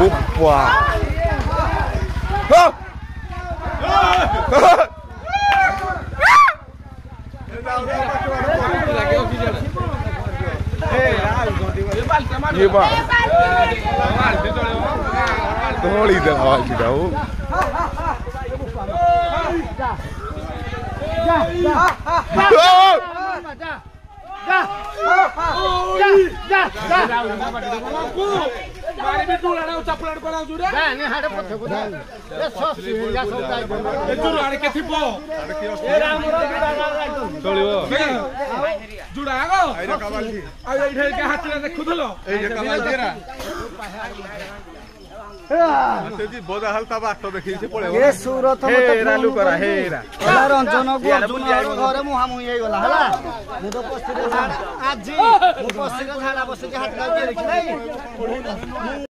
Opa! ये बात थोड़ी देर आवाज जाओ मारी भी टूलाडा चपलाड कोणा जुडे नाही हाडे पथे बुदा ए सस्ती जा सौदाय ए जुडाडे के थिबो ए रामरो चलिबो जुडा गो आइरा कबालजी आ एठे के हातले देखुथलो ए जे कबालजी रा तेजी बोदा हलता बात देखि से पळे ए सुरत मते रालू करा हेरा रंजन अर्जुन घरे मुहा मुही हे गला हला मु तो पस्ती रे झाडा आजी मु पस्ती रे झाडा बसे हात गाव देखि नै